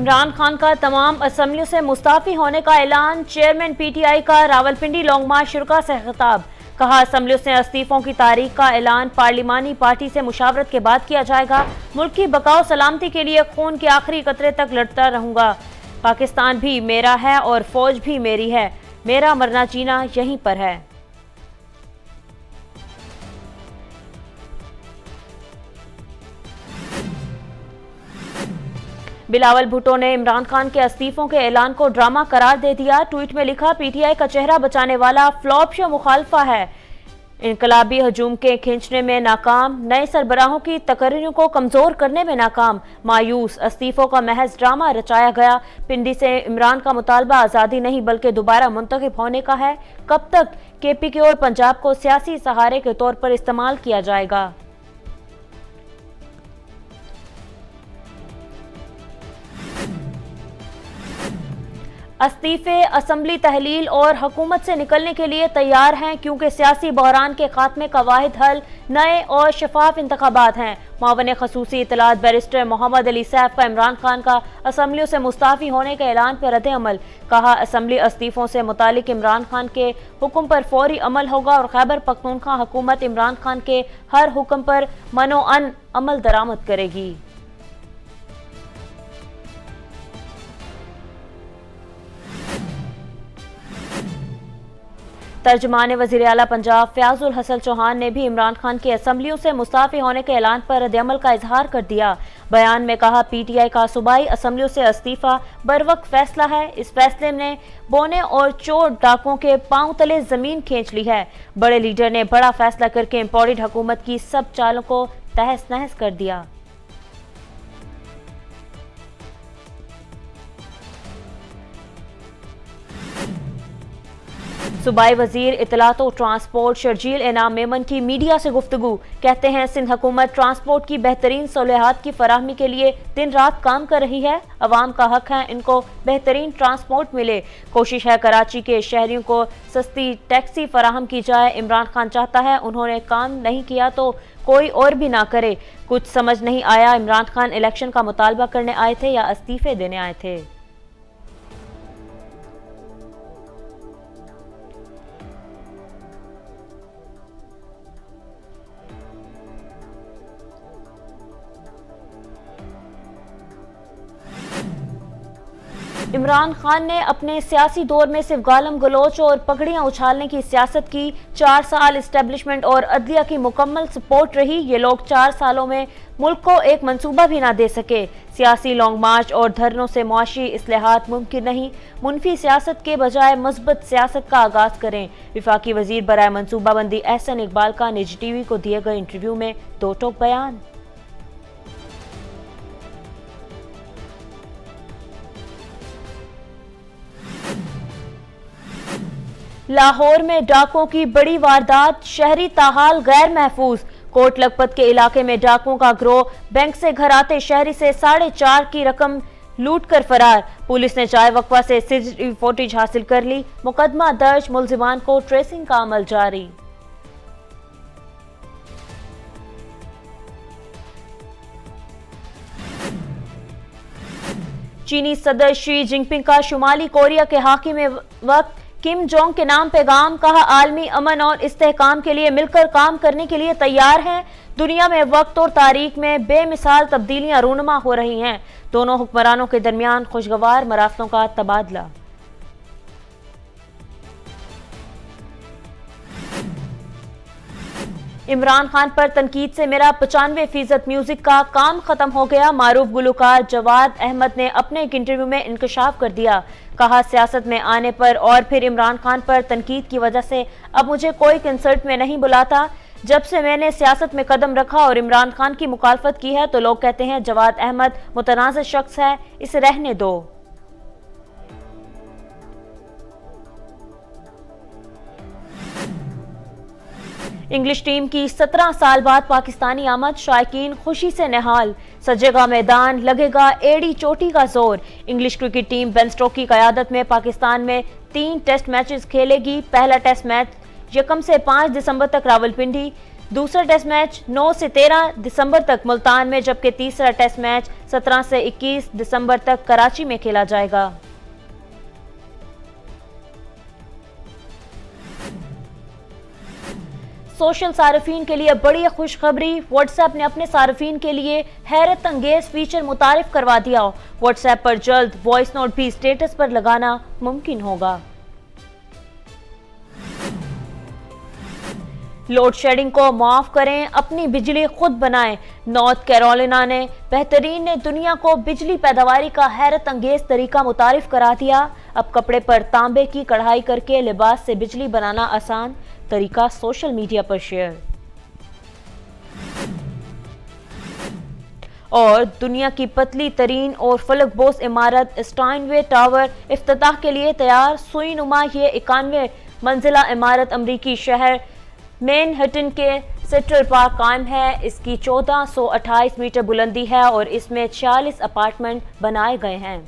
इमरान खान का तमाम असम्बलियों से मुस्ताफी होने का ऐलान। चेयरमैन पीटीआई का रावलपिंडी लॉन्ग मार्च शुरा से खिताब। कहा, असम्बलियों से इस्तीफों की तारीख का ऐलान पार्लिमानी पार्टी से मुशावरत के बाद किया जाएगा। मुल्क की बकाओ सलामती के लिए खून के आखिरी कतरे तक लड़ता रहूंगा। पाकिस्तान भी मेरा है और फौज भी मेरी है। मेरा मरना जीना यहीं पर है। बिलावल भुट्टो ने इमरान खान के इस्तीफों के ऐलान को ड्रामा करार दे दिया। ट्वीट में लिखा, पीटीआई का चेहरा बचाने वाला फ्लॉप शो मुखालफा है, इनकलाबी हजूम के खींचने में नाकाम, नए सरबराहों की तकरीरों को कमजोर करने में नाकाम, मायूस, इस्तीफों का महज ड्रामा रचाया गया। पिंडी से इमरान का मुतालबा आज़ादी नहीं बल्कि दोबारा मुंतखब होने का है। कब तक केपीके और पंजाब को सियासी सहारे के तौर पर इस्तेमाल किया जाएगा। इस्तीफे असम्बली तहलील और हुकूमत से निकलने के लिए तैयार हैं, क्योंकि सियासी बहरान के खात्मे का वाहिद हल नए और शफाफ इंतखाबात हैं। मावन खसूसी इतलात बैरिस्टर मोहम्मद अली सैफ का इमरान खान का असम्बलियों से मुस्ताफी होने के ऐलान पर रद्द अमल। कहा, असम्बली इस्तीफों से मुतालिक इमरान खान के हुक्म पर फौरी अमल होगा और खैबर पख्तूनख्वा हुकूमत इमरान खान के हर हुक्म पर मनोअन अमल दरामद करेगी। तर्जमान वज़ीर आला पंजाब फयाजुल हसन चौहान ने भी इमरान खान की असम्बलियों से मुस्ताफी होने के ऐलान पर रद्द-ए-अमल का इजहार कर दिया। बयान में कहा, पीटीआई का सूबाई असम्बलियों से इस्तीफा बरवक्त फैसला है। इस फैसले ने बोने और चोर डाकुओं के पांव तले जमीन खींच ली है। बड़े लीडर ने बड़ा फैसला करके इम्पोर्टेड हुकूमत की सब चालों को तहस नहस कर दिया। सूबाई वजीर इतलात और ट्रांसपोर्ट शर्जील इनाम मेमन की मीडिया से गुफ्तगू। कहते हैं, सिंध हुकूमत ट्रांसपोर्ट की बेहतरीन सहूलियात की फराहमी के लिए दिन रात काम कर रही है। अवाम का हक है इनको बेहतरीन ट्रांसपोर्ट मिले। कोशिश है कराची के शहरियों को सस्ती टैक्सी फराहम की जाए। इमरान खान चाहता है उन्होंने काम नहीं किया तो कोई और भी ना करे। कुछ समझ नहीं आया, इमरान खान इलेक्शन का मुतालबा करने आए थे या इस्तीफे देने आए थे। इमरान खान ने अपने सियासी दौर में सिर्फ गालम गलोच और पगड़ियां उछालने की सियासत की। 4 साल इस्टेब्लिशमेंट और अदलिया की मुकम्मल सपोर्ट रही। ये लोग 4 सालों में मुल्क को एक मंसूबा भी ना दे सके। सियासी लॉन्ग मार्च और धरनों से मुआशी इस्लाहात मुमकिन नहीं। मुनफी सियासत के बजाय मस्बत सियासत का आगाज करें। विफाकी वजीर बराए मनसूबाबंदी एहसन इकबाल का निजी टीवी को दिए गए इंटरव्यू में दो टोक बयान। लाहौर में डाकुओं की बड़ी वारदात, शहरी ताहाल गैर महफूज। कोट लखपत के इलाके में डाकुओं का गिरोह बैंक से घर आते शहरी से 4.5 की रकम लूट कर फरार। पुलिस ने चाय वक्फा से सीसीटीवी फुटेज हासिल कर ली। मुकदमा दर्ज, मुलजिमान को ट्रेसिंग का अमल जारी। चीनी सदर शी जिनपिंग का शुमाली कोरिया के हाकी में वक्त किम जोंग के नाम पैगाम। कहा, आलमी अमन और इस्तेहकाम के लिए मिलकर काम करने के लिए तैयार हैं। दुनिया में वक्त और तारीख में बेमिसाल तब्दीलियां रूनुमा हो रही हैं। दोनों हुक्मरानों के दरमियान खुशगवार मरासलों का तबादला। इमरान खान पर तनकीद से मेरा 95% म्यूजिक का काम खत्म हो गया। मारूफ गुलकार जवाद अहमद ने अपने एक इंटरव्यू में इंकशाफ कर दिया। कहा, सियासत में आने पर और फिर इमरान खान पर तनकीद की वजह से अब मुझे कोई कंसर्ट में नहीं बुलाता। जब से मैंने सियासत में कदम रखा और इमरान खान की मुखालफत की है तो लोग कहते हैं जवाद अहमद मुतनाज़ शख्स है, इसे रहने दो। इंग्लिश टीम की 17 साल बाद पाकिस्तानी आमद, शायकीन खुशी से निहाल। सजेगा मैदान, लगेगा एड़ी चोटी का जोर। English cricket team Ben Stokes की क़यादत में पाकिस्तान में 3 टेस्ट मैचेस खेलेगी। पहला टेस्ट मैच 1 से 5 दिसंबर तक रावलपिंडी, दूसरा टेस्ट मैच 9 से 13 दिसंबर तक मुल्तान में, जबकि तीसरा टेस्ट मैच 17 से 21 दिसंबर तक कराची में खेला जाएगा। सोशल सार्फिन के लिए बड़ी खुशखबरी, व्हाट्सएप ने अपने सार्फिन के लिए हैरत अंगेज फीचर मुतारिफ करवा दिया। व्हाट्सएप पर जल्द वॉइस नोट भी स्टेटस पर लगाना मुमकिन होगा। लोड शेडिंग को माफ करें, अपनी बिजली खुद बनाएं। नॉर्थ कैरोलिना ने बेहतरीन ने दुनिया को बिजली पैदावारी का हैरत अंगेज तरीका मुतारिफ करा दिया। अब कपड़े पर तांबे की कढ़ाई करके लिबास से बिजली बनाना आसान, तरीका सोशल मीडिया पर शेयर। और दुनिया की पतली तरीन और फलकबोस इमारत स्टाइनवे टावर इफ्तिताह के लिए तैयार। सुई नुमा ये 91 मंजिला इमारत अमरीकी शहर मैनहट्टन के सेंट्रल पार्क कायम है। इसकी 1428 मीटर बुलंदी है और इसमें 46 अपार्टमेंट बनाए गए हैं।